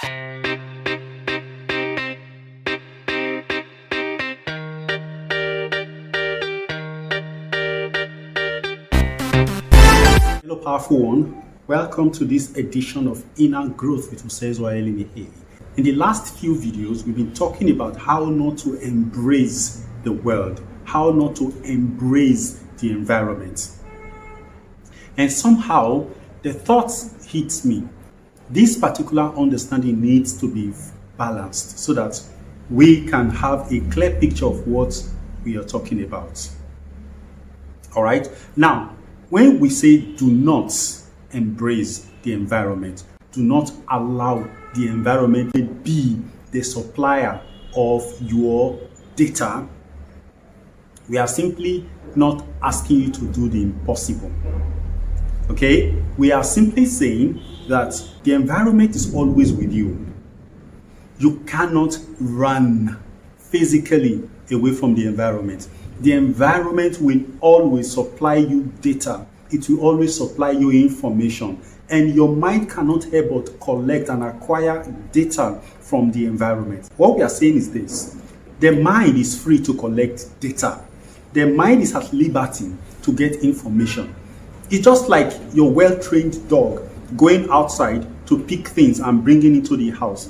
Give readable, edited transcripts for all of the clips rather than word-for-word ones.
Hello, powerful one. Welcome to this edition of Inner Growth with Osezuah ELIMIHE. In the last few videos, we've been talking about how not to embrace the world, how not to embrace the environment. And somehow, the thoughts hit me. This particular understanding needs to be balanced so that we can have a clear picture of what we are talking about. All right? Now, when we say do not embrace the environment, do not allow the environment to be the supplier of your data, we are simply not asking you to do the impossible. Okay? We are simply saying that the environment is always with you. You cannot run physically away from the environment. The environment will always supply you data. It will always supply you information. And your mind cannot help but collect and acquire data from the environment. What we are saying is this. The mind is free to collect data. The mind is at liberty to get information. It's just like your well-trained dog going outside to pick things and bringing it to the house.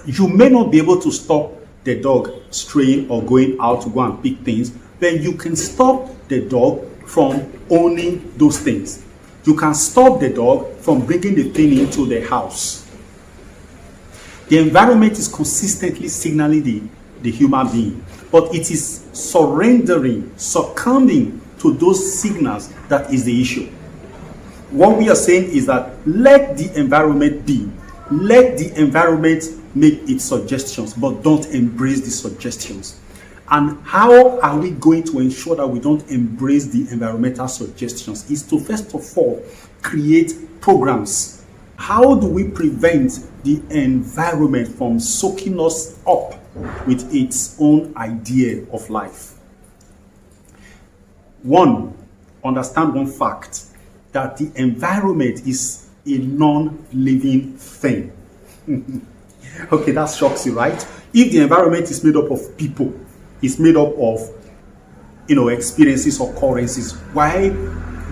You may not be able to stop the dog straying or going out to go and pick things, then you can stop the dog from owning those things. You can stop the dog from bringing the thing into the house. The environment is consistently signaling the human being, but it is succumbing to those signals that is the issue. What we are saying is that let the environment be. Let the environment make its suggestions, but don't embrace the suggestions. And how are we going to ensure that we don't embrace the environmental suggestions? Is to first of all create programs. How do we prevent the environment from soaking us up with its own idea of life? One, understand one fact, that the environment is a non-living thing. Okay, that shocks you, right? If the environment is made up of people, it's made up of, experiences or occurrences, why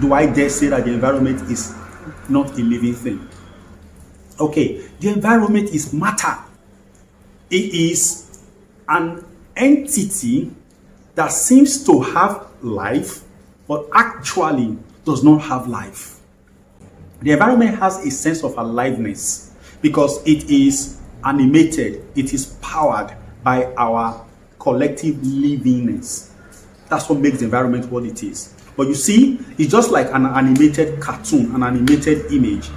do I dare say that the environment is not a living thing? Okay, the environment is matter. It is an entity that seems to have life, but actually does not have life. The environment has a sense of aliveness because it is animated, it is powered by our collective livingness. That's what makes the environment what it is. But you see, it's just like an animated cartoon, an animated image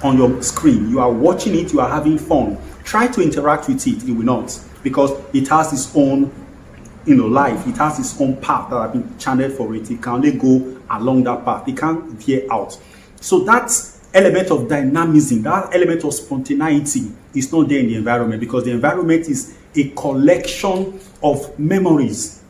on your screen. You are watching it, you are having fun. Try to interact with it, it will not, because it has its own life. It has its own path that has been channeled for it. It can only go along that path. It can't veer out. So that element of dynamism, that element of spontaneity is not there in the environment, because the environment is a collection of memories.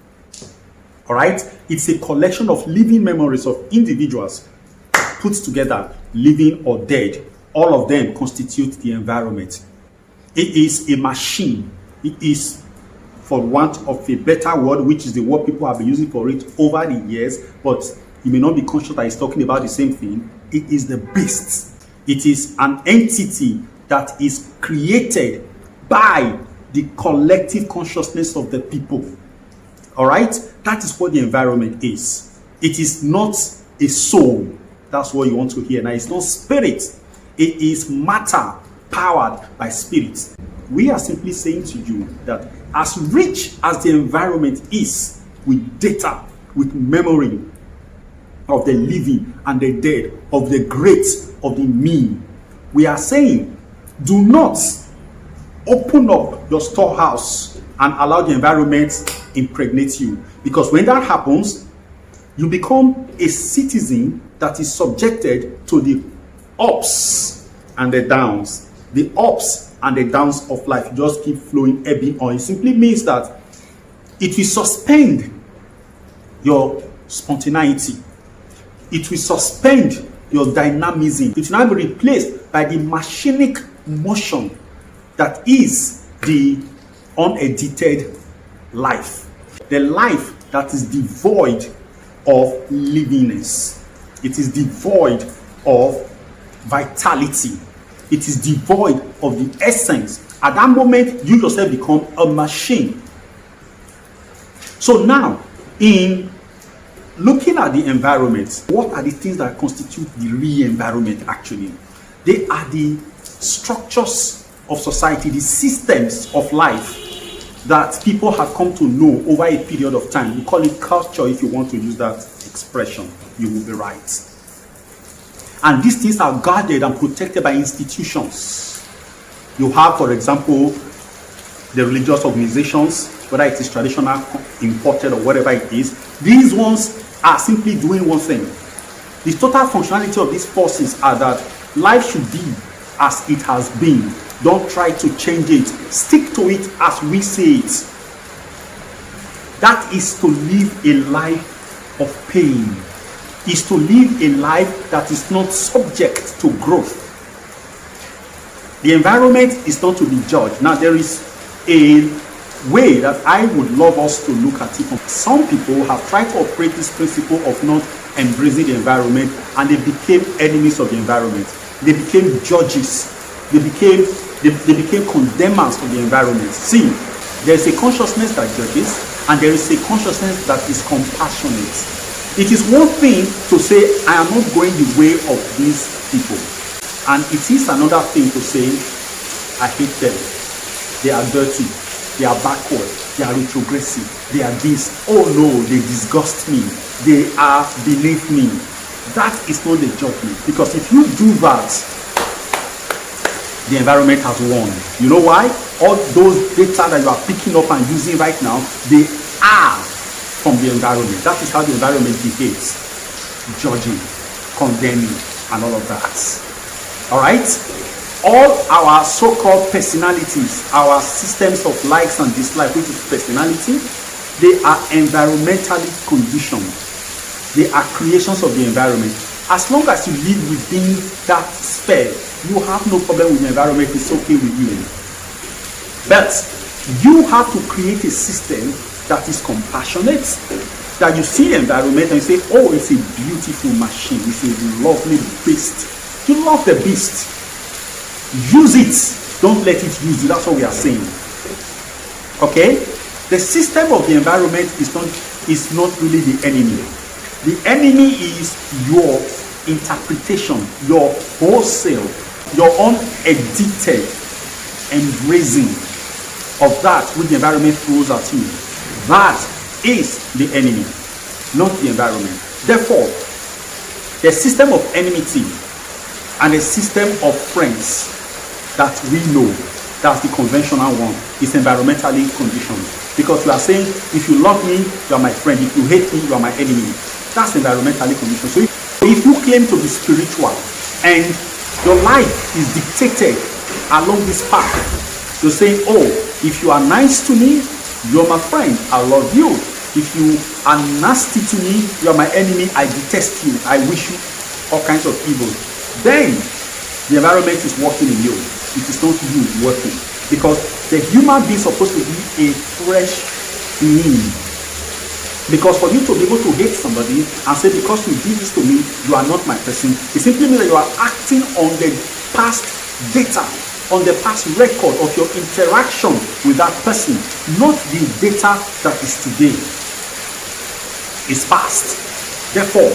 All right? It's a collection of living memories of individuals put together, living or dead. All of them constitute the environment. It is a machine. It is, for want of a better word, which is the word people have been using for it over the years, but you may not be conscious that it's talking about the same thing. It is the beast. It is an entity that is created by the collective consciousness of the people. All right? That is what the environment is. It is not a soul. That's what you want to hear. Now, it's not spirit. It is matter powered by spirit. We are simply saying to you that as rich as the environment is with data, with memory of the living and the dead, of the great, of the mean, we are saying, do not open up your storehouse and allow the environment impregnate you. Because when that happens, you become a citizen that is subjected to the ups and the downs. The ups and the downs of life just keep flowing, ebbing on. It simply means that it will suspend your spontaneity. It will suspend your dynamism. It will now be replaced by the machinic motion that is the unedited life. The life that is devoid of livingness. It is devoid of vitality. It is devoid of the essence. At that moment, you yourself become a machine. So now, in looking at the environment, what are the things that constitute the real environment actually? They are the structures of society, the systems of life that people have come to know over a period of time. We call it culture if you want to use that expression. You will be right. And these things are guarded and protected by institutions. You have, for example, the religious organizations, whether it is traditional, imported, or whatever it is. These ones are simply doing one thing. The total functionality of these forces are that life should be as it has been. Don't try to change it. Stick to it as we say it. That is to live a life of pain. Is to live a life that is not subject to growth. The environment is not to be judged. Now there is a way that I would love us to look at it. Some people have tried to operate this principle of not embracing the environment, and they became enemies of the environment. They became judges. They became condemners of the environment. See, there is a consciousness that judges, and there is a consciousness that is compassionate. It is one thing to say, I am not going the way of these people. And it is another thing to say, I hate them. They are dirty. They are backward. They are retrogressive. They are this. Oh no, they disgust me. They are beneath me. That is not the judgment. Because if you do that, the environment has won. You know why? All those data that you are picking up and using right now, they are from the environment. That is how the environment behaves. Judging, condemning, and all of that. Alright? All our so-called personalities, our systems of likes and dislikes, which is personality, they are environmentally conditioned. They are creations of the environment. As long as you live within that sphere, you have no problem with the environment. It's okay with you. But you have to create a system that is compassionate, that you see the environment and you say, oh, it's a beautiful machine. It's a lovely beast. You love the beast. Use it. Don't let it use you. That's what we are saying. Okay? The system of the environment is not really the enemy. The enemy is your interpretation, your wholesale, your unedited embracing of that which the environment throws at you. That is the enemy, not the environment. Therefore, the system of enmity and a system of friends that we know, that's the conventional one, is environmentally conditioned. Because you are saying, if you love me, you are my friend. If you hate me, you are my enemy. That's environmentally conditioned. So if you claim to be spiritual and your life is dictated along this path, you're saying, oh, if you are nice to me, you're my friend, I love you. If you are nasty to me, you're my enemy, I detest you, I wish you all kinds of evil. Then the environment is working in you. It is not you working. Because the human being is supposed to be a fresh being. Because for you to be able to hate somebody and say, because you did this to me, you are not my person, it simply means that you are acting on the past data, on the past record of your interaction with that person, not the data that is today. It's past. Therefore,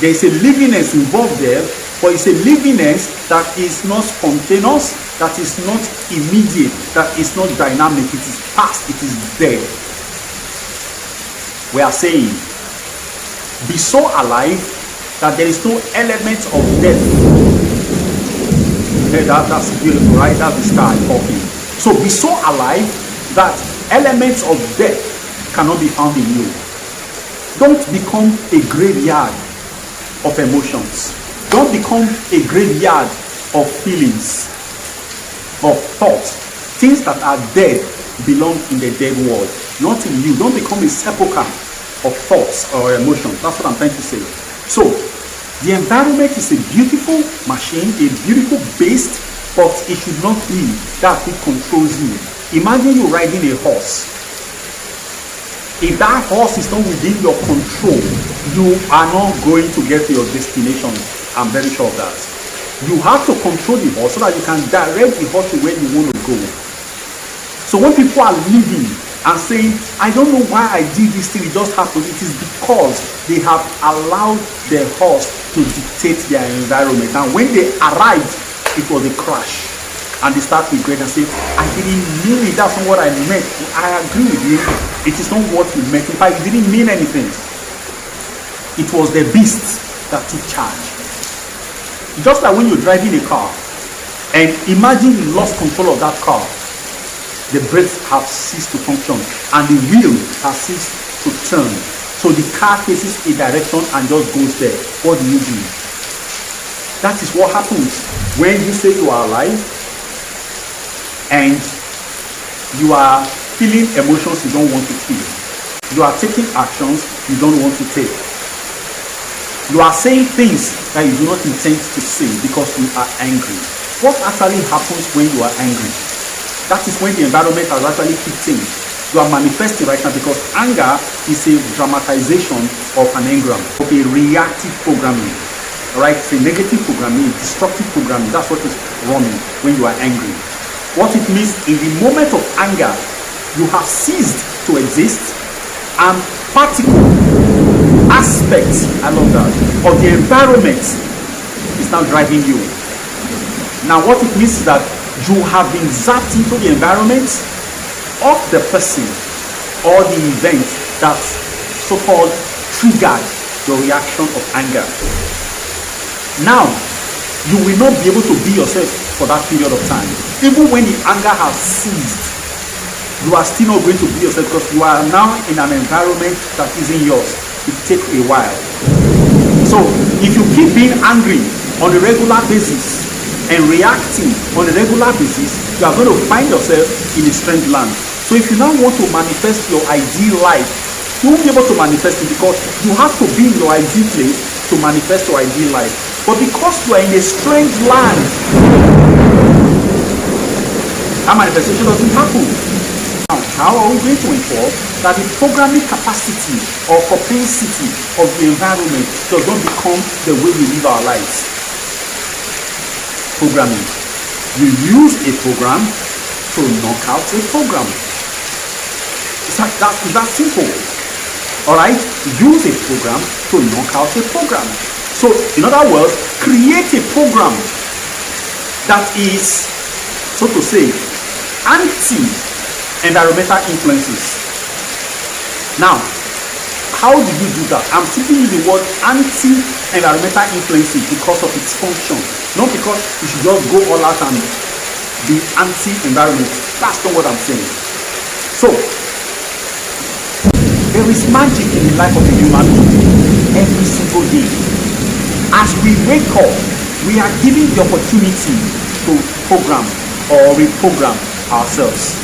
there is a livingness involved there, but it's a livingness that is not spontaneous, that is not immediate, that is not dynamic. It is past, it is dead. We are saying, be so alive that there is no element of death. Okay, that's beautiful, right? That's the sky talking. So be so alive that elements of death cannot be found in you. Don't become a graveyard of emotions. Don't become a graveyard of feelings, of thoughts. Things that are dead belong in the dead world, not in you. Don't become a sepulcher of thoughts or emotions. That's what I'm trying to say. So, the environment is a beautiful machine, a beautiful beast but it should not be that it controls you. Imagine you riding a horse. If that horse is not within your control, you are not going to get to your destination. I'm very sure of that. You have to control the horse so that you can direct the horse to where you want to go. So when people are living and saying, I don't know why I did this thing, it just happened, it is because they have allowed their horse to dictate their environment. And when they arrived, it was a crash. And they start regret and say, I didn't mean it, that's not what I meant. I agree with you, it is not what you meant. In fact, it didn't mean anything. It was the beast that took charge. Just like when you're driving a car, and imagine you lost control of that car. The brakes have ceased to function, and the wheel has ceased to turn. So the car faces a direction and just goes there. What do? That is what happens when you say you are alive, and you are feeling emotions you don't want to feel. You are taking actions you don't want to take. You are saying things that you do not intend to say because you are angry. What actually happens when you are angry? That is when the environment has actually kicked in. You are manifesting right now because anger is a dramatization of an engram, of a reactive programming. Right? It's a negative programming, destructive programming. That's what is running when you are angry. What it means, in the moment of anger, you have ceased to exist, and particle aspects, I love that, of the environment is now driving you. Now what it means is that you have been zapped into the environment of the person or the event that so-called triggered your reaction of anger. Now you will not be able to be yourself for that period of time. Even when the anger has ceased, you are still not going to be yourself because you are now in an environment that isn't yours. It takes a while. So if you keep being angry on a regular basis and reacting on a regular basis, you are going to find yourself in a strange land. So if you now want to manifest your ideal life, you won't be able to manifest it because you have to be in your ideal place to manifest your ideal life. But because you are in a strange land, that manifestation doesn't happen. How are we going to ensure that the programming capacity or propensity of the environment does not become the way we live our lives? Programming. You use a program to knock out a program. It's that simple. Alright? Use a program to knock out a program. So, in other words, create a program that is, so to say, anti-environmental influences. Now, how do you do that? I'm simply using the word anti-environmental influences because of its function, not because you should just go all out and be anti-environment. That's not what I'm saying. So, there is magic in the life of a human being every single day. As we wake up, we are given the opportunity to program or reprogram ourselves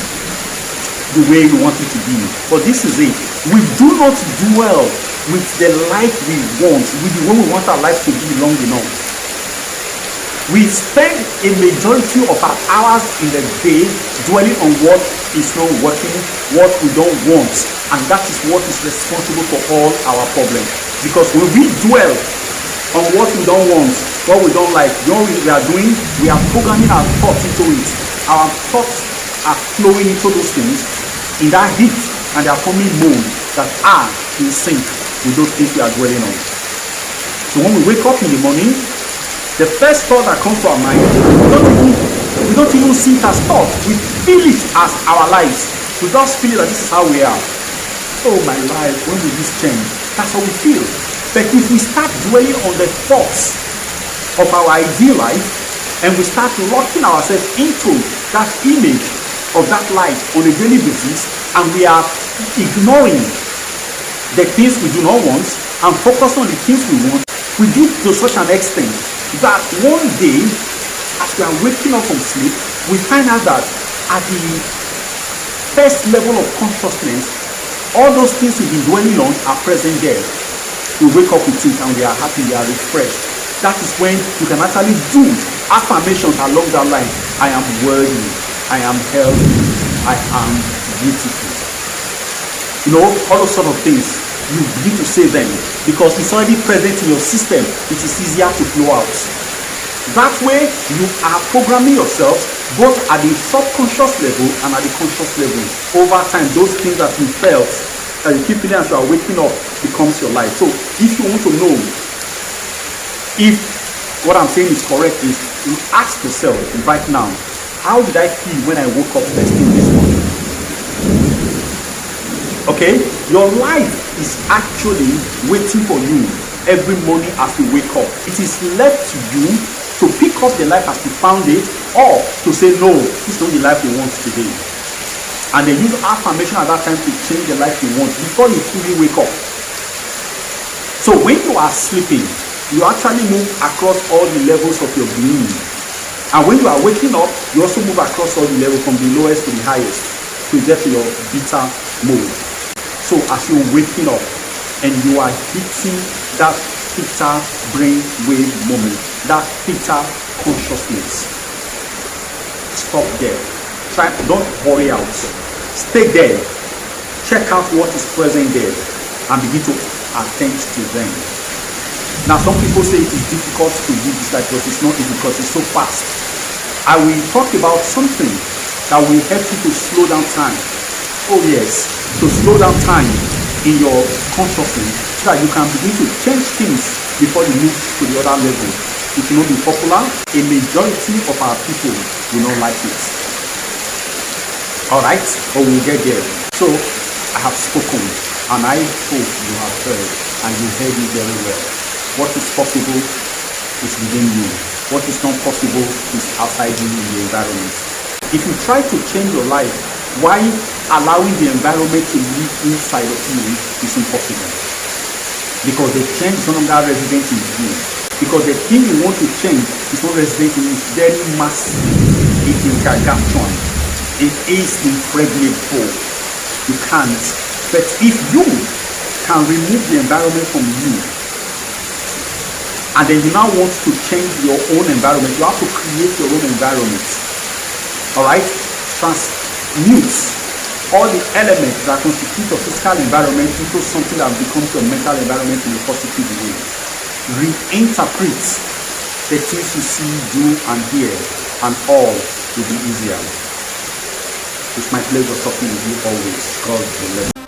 the way we want it to be. But this is it. We do not dwell with the life we want, with the way we want our life to be long enough. We spend a majority of our hours in the day dwelling on what is not working, what we don't want, and that is what is responsible for all our problems. Because when we dwell on what we don't want, what we don't like, what we are doing, we are programming our thoughts into it. Our thoughts are flowing into those things in that heat, and they are forming mold that are in sync with those things we are dwelling on. So when we wake up in the morning, the first thought that comes to our mind, we don't even see it as thought. We feel it as our lives. We just feel that this is how we are. Oh my life, when will this change? That's how we feel. But if we start dwelling on the thoughts of our ideal life, and we start locking ourselves into that image of that life on a daily basis, and we are ignoring the things we do not want and focus on the things we want, we do to such an extent that one day, as we are waking up from sleep, we find out that at the first level of consciousness, all those things we've been dwelling on are present there. We wake up with it and we are happy, we are refreshed. That is when you can actually do affirmations along that line. I am worthy, I am healthy, I am beautiful. You know, all those sort of things, you begin to say them because it's already present in your system. It is easier to flow out. That way, you are programming yourself both at the subconscious level and at the conscious level. Over time, those things that you felt, that you keep feeling as you are waking up, becomes your life. So, if you want to know if what I'm saying is correct, is you ask yourself right now, how did I feel when I woke up first thing this morning? Okay, your life is actually waiting for you every morning as you wake up. It is left to you to pick up the life as you found it, or to say, no, this is not the life you want today. And then use affirmation at that time to change the life you want before you fully wake up. So when you are sleeping, you actually move across all the levels of your being. And when you are waking up, you also move across all the levels from the lowest to the highest to get to your beta mode. So as you're waking up and you are hitting that theta brain wave moment, that theta consciousness, stop there. Don't hurry out. Stay there. Check out what is present there and begin to attend to them. Now, some people say it is difficult to do this, like, but it's not difficult, it's so fast. I will talk about something that will help you to slow down time. Oh yes, to slow down time in your consciousness so that you can begin to change things before you move to the other level. It will not be popular. A majority of our people will not like it. Alright, but we'll get there. So, I have spoken and I hope you have heard and you heard me very well. What is possible is within you. What is not possible is outside you in the environment. If you try to change your life while allowing the environment to live inside of you, is impossible. Because the change is no longer resident in you. Because the thing you want to change is not resident in you. It's very massive. It is gargantuan. It is impregnable. You can't. But if you can remove the environment from you, and then you now want to change your own environment, you have to create your own environment. Alright? Transmute all the elements that constitute your physical environment into something that becomes your mental environment in a positive way. Reinterpret the things you see, do, and hear, and all will be easier. It's my pleasure talking with you always. God bless you.